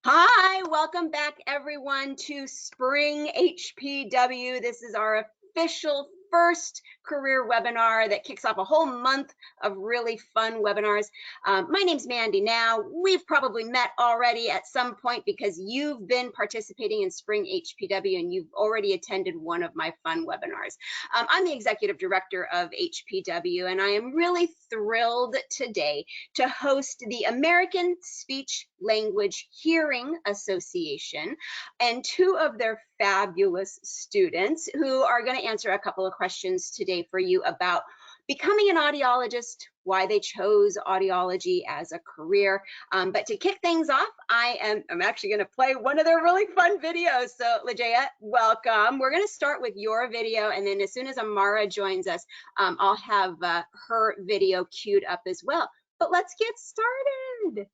Hi, welcome back everyone to Spring HPW. This is our official first career webinar that kicks off a whole month of really fun webinars. My name's Mandy. Now, we've probably met already at some point because you've been participating in Spring HPW and you've already attended one of my fun webinars. I'm the executive director of HPW and I am really thrilled today to host the American Speech Language Hearing Association and two of their fabulous students who are going to answer a couple of questions today for you about becoming an audiologist, why they chose audiology as a career. But to kick things off, I'm actually going to play one of their really fun videos. So Lajaya, welcome. We're going to start with your video, and then as soon as Amara joins us, I'll have her video queued up as well. But let's get started.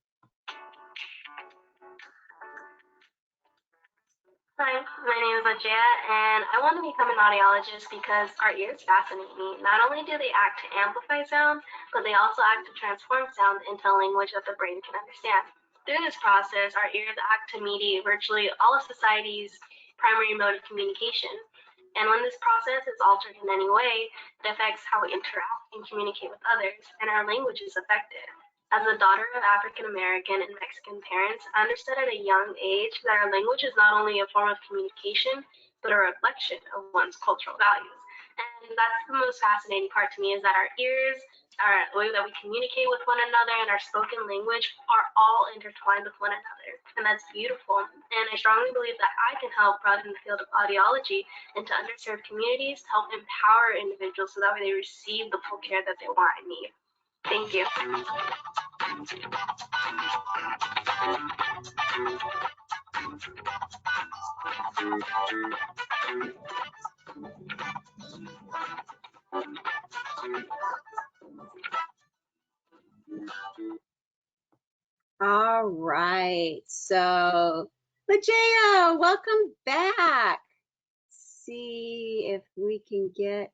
Hi, my name is Jaya, and I want to become an audiologist because our ears fascinate me. Not only do they act to amplify sound, but they also act to transform sound into a language that the brain can understand. Through this process, our ears act to mediate virtually all of society's primary mode of communication. And when this process is altered in any way, it affects how we interact and communicate with others, and our language is affected. As a daughter of African American and Mexican parents, I understood at a young age that our language is not only a form of communication, but a reflection of one's cultural values. And that's the most fascinating part to me, is that our ears, our way that we communicate with one another, and our spoken language are all intertwined with one another. And that's beautiful. And I strongly believe that I can help broaden the field of audiology into underserved communities to help empower individuals so that way they receive the full care that they want and need. Thank you. All right, so Lajaya, welcome back. See if we can get,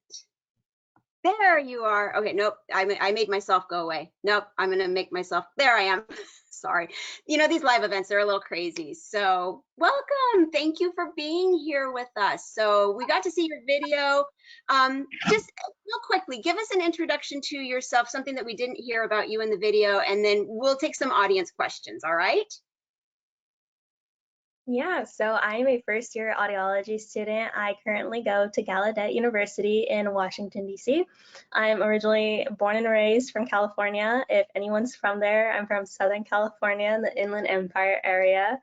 there you are. Okay, nope, I made myself go away. Nope, I'm gonna make myself, there I am. Sorry. You know, these live events are a little crazy. So welcome. Thank you for being here with us. So we got to see your video. Just real quickly, give us an introduction to yourself, something that we didn't hear about you in the video, and then we'll take some audience questions, all right? Yeah, so I'm a first-year audiology student. I currently go to Gallaudet University in Washington, D.C. I'm originally born and raised from California. If anyone's from there, I'm from Southern California in the Inland Empire area.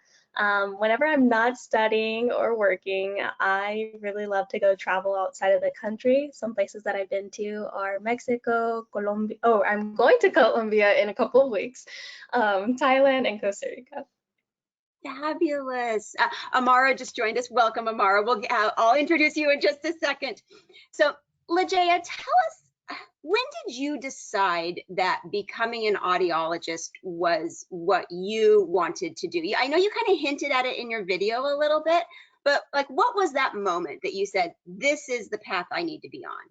Whenever I'm not studying or working, I really love to go travel outside of the country. Some places that I've been to are Mexico, Colombia. Oh, I'm going to Colombia in a couple of weeks, Thailand, and Costa Rica. Fabulous. Amara just joined us. Welcome, Amara. I'll introduce you in just a second. So, Lajaya, tell us, when did you decide that becoming an audiologist was what you wanted to do? I know you kind of hinted at it in your video a little bit, but like, what was that moment that you said, this is the path I need to be on?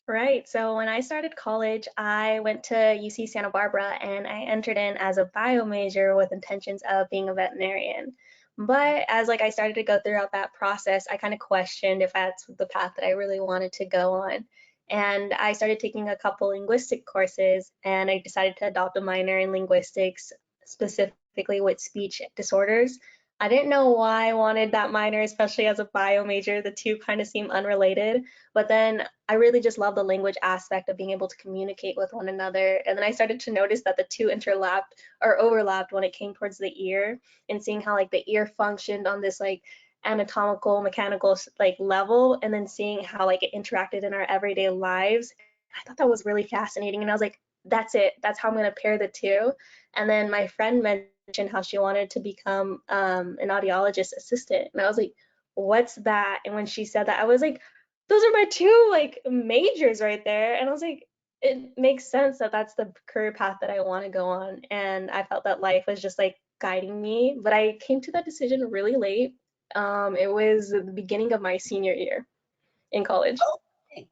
Right. So when I started college, I went to UC Santa Barbara and I entered in as a bio major with intentions of being a veterinarian. But as I started to go throughout that process, I kind of questioned if that's the path that I really wanted to go on. And I started taking a couple linguistic courses and I decided to adopt a minor in linguistics, specifically with speech disorders. I didn't know why I wanted that minor, especially as a bio major. The two kind of seem unrelated. But then I really just love the language aspect of being able to communicate with one another. And then I started to notice that the two interlapped or overlapped when it came towards the ear, and seeing how the ear functioned on this anatomical, mechanical level, and then seeing how it interacted in our everyday lives. I thought that was really fascinating. And I was like, that's it. That's how I'm going to pair the two. And then my friend mentioned how she wanted to become an audiologist assistant. And I was like, what's that? And when she said that, I was like, those are my two majors right there. And I was like, it makes sense that that's the career path that I want to go on. And I felt that life was just guiding me. But I came to that decision really late. It was the beginning of my senior year in college. Okay.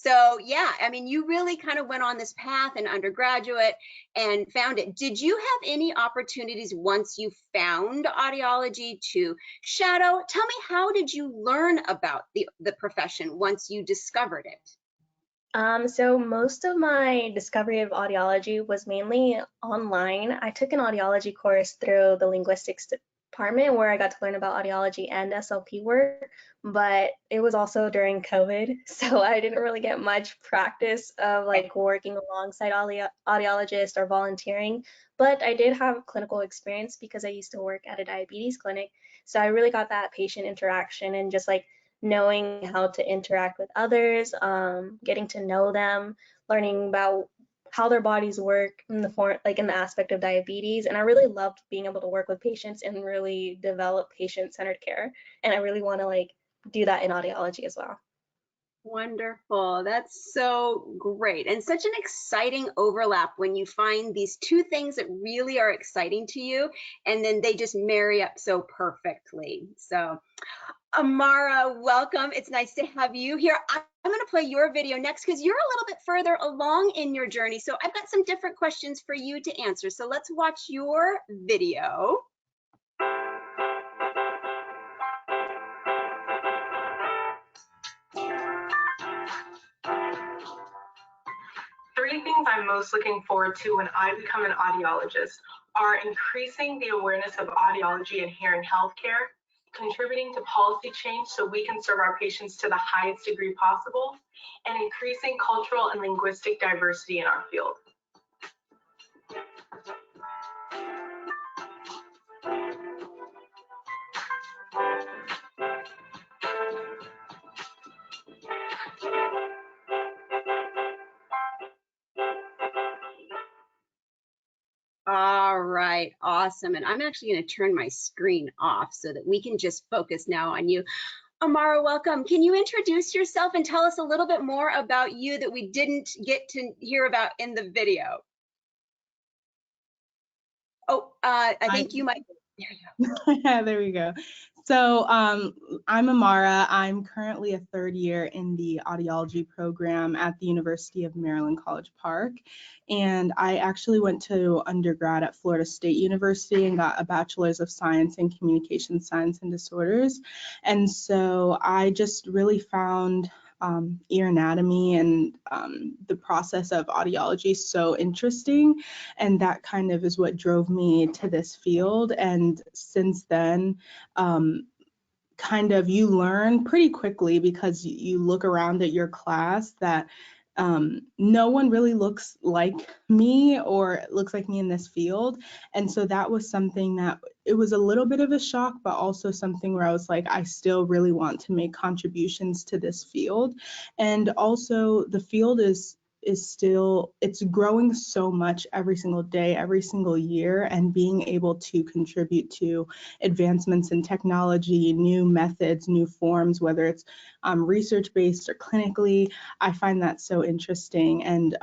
So yeah, I mean, you really kind of went on this path in undergraduate and found it. Did you have any opportunities once you found audiology to shadow? Tell me, how did you learn about the profession once you discovered it? So most of my discovery of audiology was mainly online. I took an audiology course through the linguistics department where I got to learn about audiology and SLP work, but it was also during COVID, so I didn't really get much practice of like working alongside audiologists or volunteering, but I did have clinical experience because I used to work at a diabetes clinic. So I really got that patient interaction and just like knowing how to interact with others, getting to know them, learning about how their bodies work in the form, like in the aspect of diabetes. And I really loved being able to work with patients and really develop patient-centered care. And I really want to like do that in audiology as well. Wonderful. That's so great. And such an exciting overlap when you find these two things that really are exciting to you, and then they just marry up so perfectly. So, Amara, welcome. It's nice to have you here. I'm going to play your video next because you're a little bit further along in your journey. So I've got some different questions for you to answer. So let's watch your video. Three things I'm most looking forward to when I become an audiologist are increasing the awareness of audiology and hearing healthcare, contributing to policy change so we can serve our patients to the highest degree possible, and increasing cultural and linguistic diversity in our field. All right, awesome. And I'm actually going to turn my screen off so that we can just focus now on you. Amara, welcome. Can you introduce yourself and tell us a little bit more about you that we didn't get to hear about in the video? Oh, I think you might. There you go. Yeah, there we go. So I'm Amara. I'm currently a third year in the audiology program at the University of Maryland, College Park. And I actually went to undergrad at Florida State University and got a bachelor's of science in communication science and disorders. And so I just really found ear anatomy and the process of audiology so interesting, and that kind of is what drove me to this field. And since then, kind of you learn pretty quickly because you look around at your class that no one really looks like me or looks like me in this field. And so that was something that it was a little bit of a shock, but also something where I was like, I still really want to make contributions to this field. And also the field is still, it's growing so much every single day, every single year, and being able to contribute to advancements in technology, new methods, new forms, whether it's research-based or clinically, I find that so interesting. And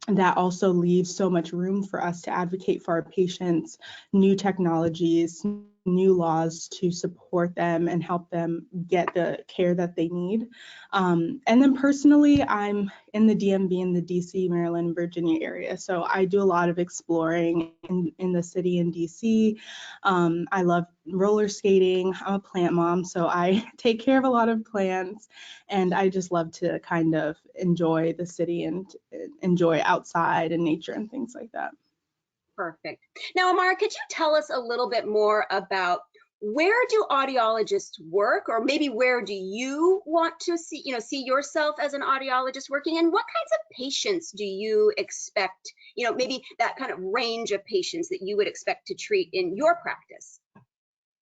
that also leaves so much room for us to advocate for our patients, new technologies, new laws to support them and help them get the care that they need. And then personally, I'm in the DMV in the DC, Maryland, Virginia area. So I do a lot of exploring in the city in DC. I love roller skating. I'm a plant mom, so I take care of a lot of plants, and I just love to kind of enjoy the city and enjoy outside and nature and things like that. Perfect. Now, Amara, could you tell us a little bit more about where do audiologists work, or maybe where do you want to see yourself as an audiologist working, and what kinds of patients do you expect, maybe that kind of range of patients that you would expect to treat in your practice?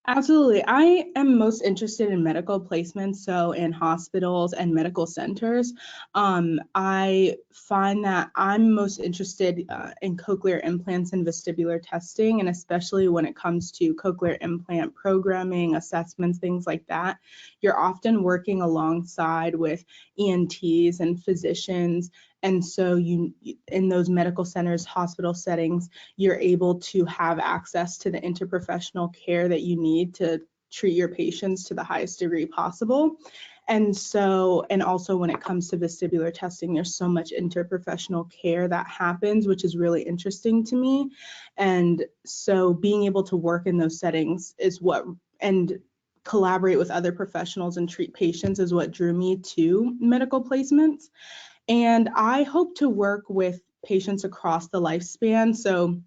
Absolutely. I am most interested in medical placements, so in hospitals and medical centers. I find that I'm most interested in cochlear implants and vestibular testing, and especially when it comes to cochlear implant programming, assessments, things like that. You're often working alongside with ENTs and physicians. And so in those medical centers, hospital settings, you're able to have access to the interprofessional care that you need to treat your patients to the highest degree possible. And so, and also when it comes to vestibular testing, there's so much interprofessional care that happens, which is really interesting to me. And so being able to work in those settings is what, and collaborate with other professionals and treat patients is what drew me to medical placements. And I hope to work with patients across the lifespan. So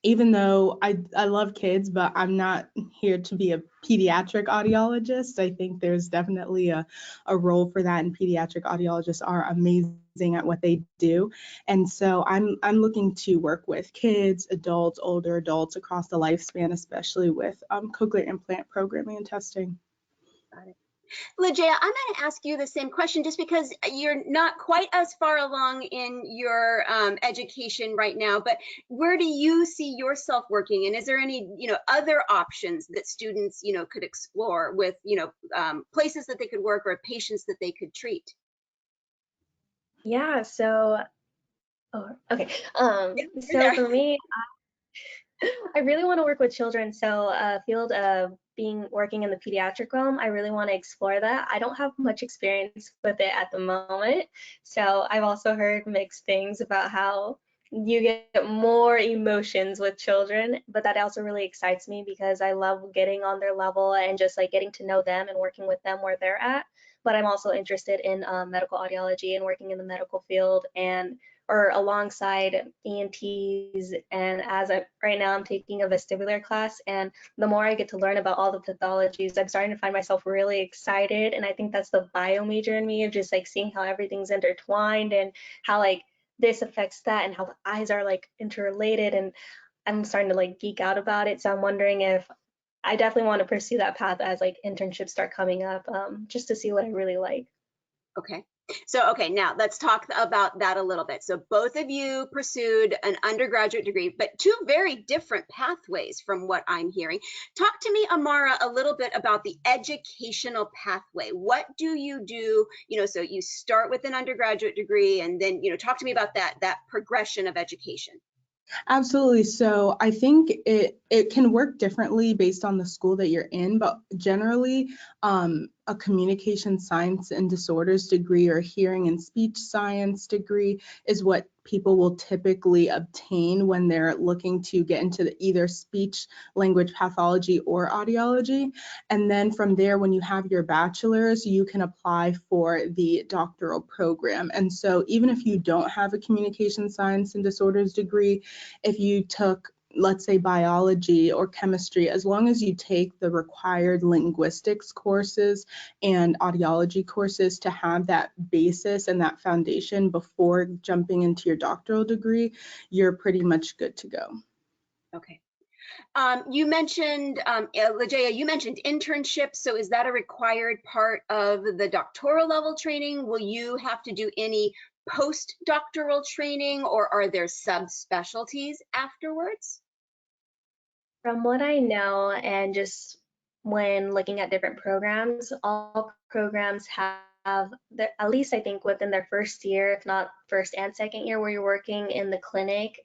even though I love kids, but I'm not here to be a pediatric audiologist. I think there's definitely a role for that, and pediatric audiologists are amazing at what they do. And so I'm looking to work with kids, adults, older adults across the lifespan, especially with cochlear implant programming and testing. Got it. Lejaya, I'm going to ask you the same question just because you're not quite as far along in your education right now, but where do you see yourself working? And is there any, other options that students, could explore with, places that they could work or patients that they could treat? Yeah, so, okay. So for me, I really want to work with children. So field of working in the pediatric realm, I really want to explore that. I don't have much experience with it at the moment. So I've also heard mixed things about how you get more emotions with children, but that also really excites me because I love getting on their level and just like getting to know them and working with them where they're at. But I'm also interested in medical audiology and working in the medical field or alongside ENTs. And right now I'm taking a vestibular class, and the more I get to learn about all the pathologies, I'm starting to find myself really excited. And I think that's the bio major in me, of just like seeing how everything's intertwined and how like this affects that and how the eyes are like interrelated. And I'm starting to like geek out about it. So I'm wondering if I definitely want to pursue that path as like internships start coming up, just to see what I really like. Okay. So, okay, now let's talk about that a little bit. So both of you pursued an undergraduate degree, but two very different pathways from what I'm hearing. Talk to me, Amara, a little bit about the educational pathway. What do you do? So you start with an undergraduate degree and then, talk to me about that progression of education. Absolutely. So I think it can work differently based on the school that you're in, but generally a communication science and disorders degree or hearing and speech science degree is what people will typically obtain when they're looking to get into either speech language pathology or audiology. And then from there, when you have your bachelor's, you can apply for the doctoral program. And so even if you don't have a communication science and disorders degree, if you took, let's say, biology or chemistry, as long as you take the required linguistics courses and audiology courses to have that basis and that foundation before jumping into your doctoral degree, you're pretty much good to go. Okay. You mentioned, Lejaya, you mentioned internships. So is that a required part of the doctoral level training? Will you have to do any postdoctoral training, or are there subspecialties afterwards? From what I know, and just when looking at different programs, all programs have at least I think within their first year, if not first and second year, where you're working in the clinic,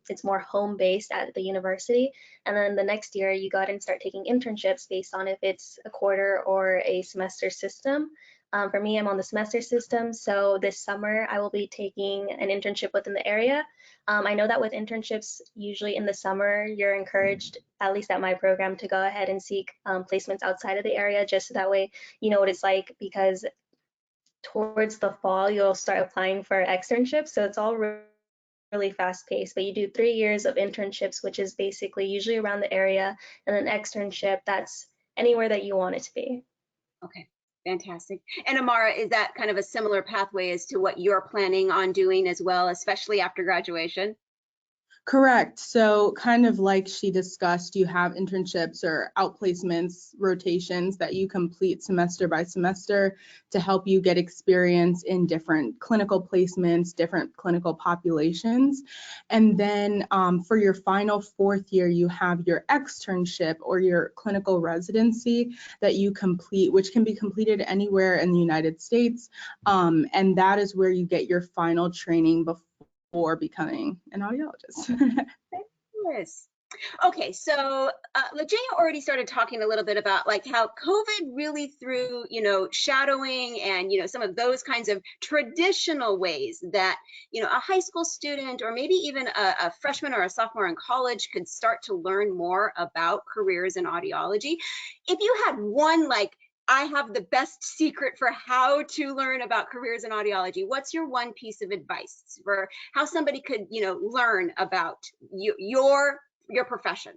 it's more home-based at the university. And then the next year, you go ahead and start taking internships based on if it's a quarter or a semester system. For me, I'm on the semester system, so this summer I will be taking an internship within the area. I know that with internships, usually in the summer, you're encouraged, at least at my program, to go ahead and seek placements outside of the area, just so that way you know what it's like, because towards the fall, you'll start applying for externships. So it's all really fast paced, but you do 3 years of internships, which is basically usually around the area, and an externship that's anywhere that you want it to be. Okay. Fantastic. And Amara, is that kind of a similar pathway as to what you're planning on doing as well, especially after graduation? Correct. So kind of like she discussed, you have internships or outplacements, rotations that you complete semester by semester to help you get experience in different clinical placements, different clinical populations. And then for your final fourth year, you have your externship or your clinical residency that you complete, which can be completed anywhere in the United States. And that is where you get your final training before becoming an audiologist. Yes. Okay, so LaJaya already started talking a little bit about like how COVID really threw, shadowing and, some of those kinds of traditional ways that, a high school student or maybe even a freshman or a sophomore in college could start to learn more about careers in audiology. If you had one, like, I have the best secret for how to learn about careers in audiology, what's your one piece of advice for how somebody could, learn about your profession?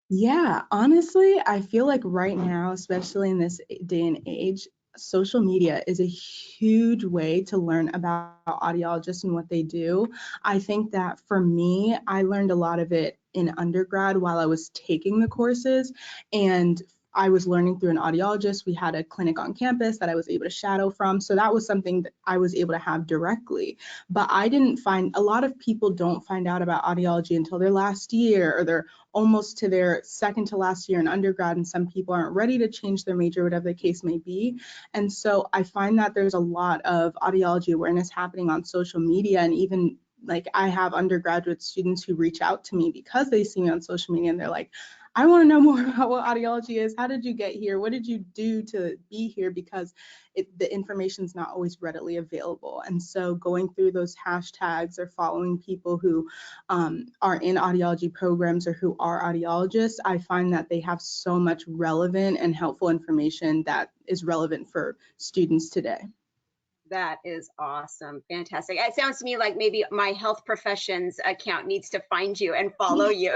Yeah, honestly, I feel like right now, especially in this day and age, social media is a huge way to learn about audiologists and what they do. I think that for me, I learned a lot of it in undergrad while I was taking the courses, and I was learning through an audiologist. We had a clinic on campus that I was able to shadow from. So that was something that I was able to have directly. But I didn't find, a lot of people don't find out about audiology until their last year or their almost to their second to last year in undergrad, and some people aren't ready to change their major, whatever the case may be. And so I find that there's a lot of audiology awareness happening on social media, and even like I have undergraduate students who reach out to me because they see me on social media and they're like, I want to know more about what audiology is. How did you get here? What did you do to be here? Because the information is not always readily available. And so going through those hashtags or following people who are in audiology programs or who are audiologists, I find that they have so much relevant and helpful information that is relevant for students today. That is awesome. Fantastic. It sounds to me like maybe my health professions account needs to find you and follow you.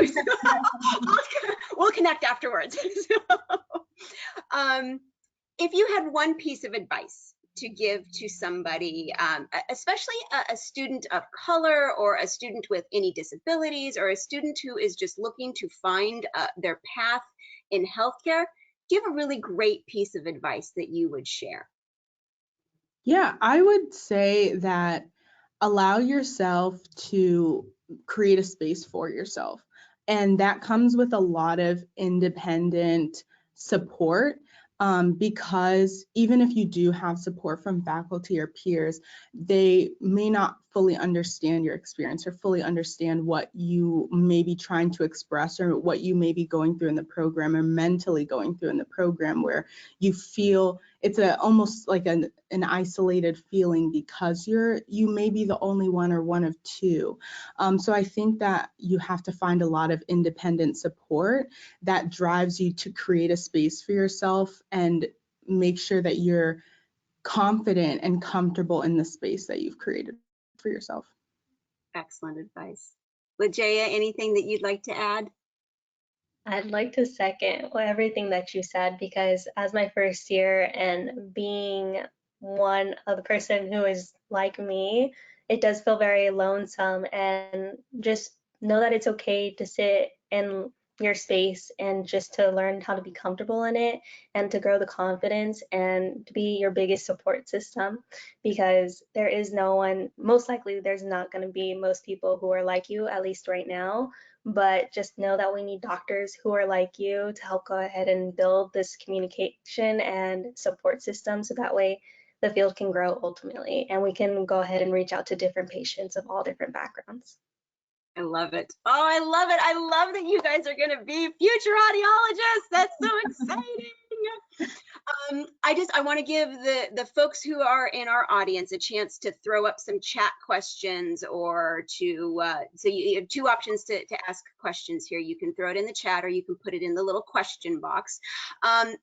We'll connect afterwards. If you had one piece of advice to give to somebody, especially a student of color or a student with any disabilities or a student who is just looking to find their path in healthcare, do you have a really great piece of advice that you would share? Yeah, I would say that allow yourself to create a space for yourself. And that comes with a lot of independent support, because even if you do have support from faculty or peers, they may not fully understand your experience or fully understand what you may be trying to express or what you may be going through in the program or mentally going through in the program, where you feel it's almost like an isolated feeling because you may be the only one or one of two. So I think that you have to find a lot of independent support that drives you to create a space for yourself and make sure that you're confident and comfortable in the space that you've created for yourself. Excellent advice. LaJaya, anything that you'd like to add? I'd like to second everything that you said, because as my first year and being one of the person who is like me, it does feel very lonesome, and just know that it's okay to sit in your space and just to learn how to be comfortable in it and to grow the confidence and to be your biggest support system, because there is no one, most likely there's not going to be most people who are like you, at least right now. But just know that we need doctors who are like you to help go ahead and build this communication and support system, so that way the field can grow ultimately and we can go ahead and reach out to different patients of all different backgrounds. I love it. Oh, I love it. I love that you guys are going to be future audiologists. That's so exciting. I want to give the folks who are in our audience a chance to throw up some chat questions, or to so you have two options to ask questions here. You can throw it in the chat or you can put it in the little question box. I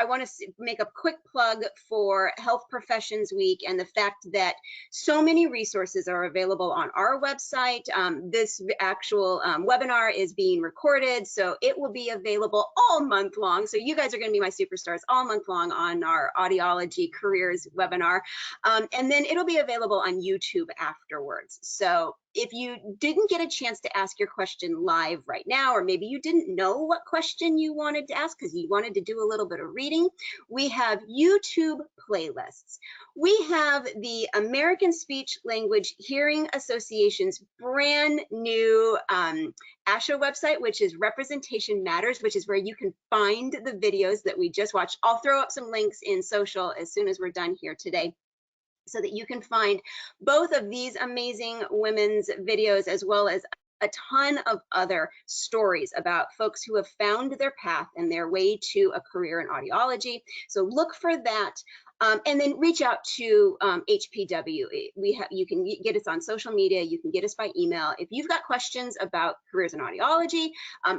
want to make a quick plug for Health Professions Week and the fact that so many resources are available on our website. This actual webinar is being recorded, so it will be available all month long. So you guys are going to be my superstars all month long on our audiology careers webinar, and then it'll be available on YouTube afterwards. So if you didn't get a chance to ask your question live right now, or maybe you didn't know what question you wanted to ask because you wanted to do a little bit of reading, we have YouTube playlists. We have the American Speech Language Hearing Association's brand new ASHA website, which is Representation Matters, which is where you can find the videos that we just watched. I'll throw up some links in social as soon as we're done here today, so that you can find both of these amazing women's videos as well as a ton of other stories about folks who have found their path and their way to a career in audiology. So look for that. And then reach out to HPW. You can get us on social media. You can get us by email. If you've got questions about careers in audiology,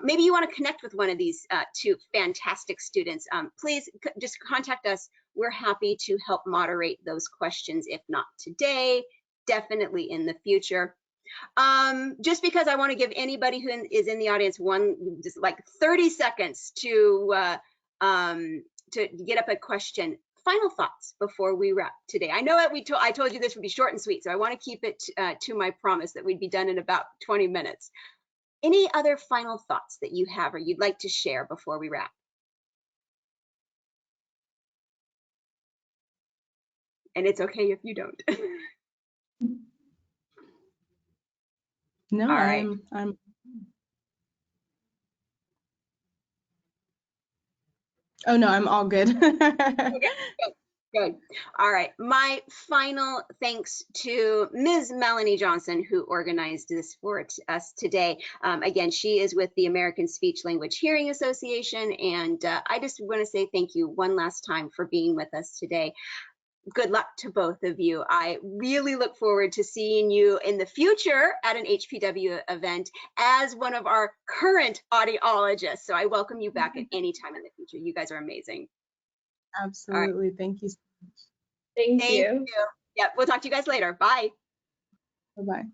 maybe you want to connect with one of these two fantastic students, please just contact us. We're happy to help moderate those questions, if not today, definitely in the future. Just because I want to give anybody who is in the audience just like 30 seconds to get up a question. Final thoughts before we wrap today. I know that I told you this would be short and sweet, so I want to keep it to my promise that we'd be done in about 20 minutes. Any other final thoughts that you have or you'd like to share before we wrap? And it's okay if you don't. No, All right. I'm Oh no, I'm all good. Okay, good. All right. My final thanks to Ms. Melanie Johnson, who organized this for us today. Again, she is with the American Speech Language Hearing Association, and I just want to say thank you one last time for being with us today. Good luck to both of you. I really look forward to seeing you in the future at an HPW event as one of our current audiologists. So I welcome you back at any time in the future. You guys are amazing. Absolutely. Thank you so much. Thank you. Yep, we'll talk to you guys later. Bye. Bye-bye.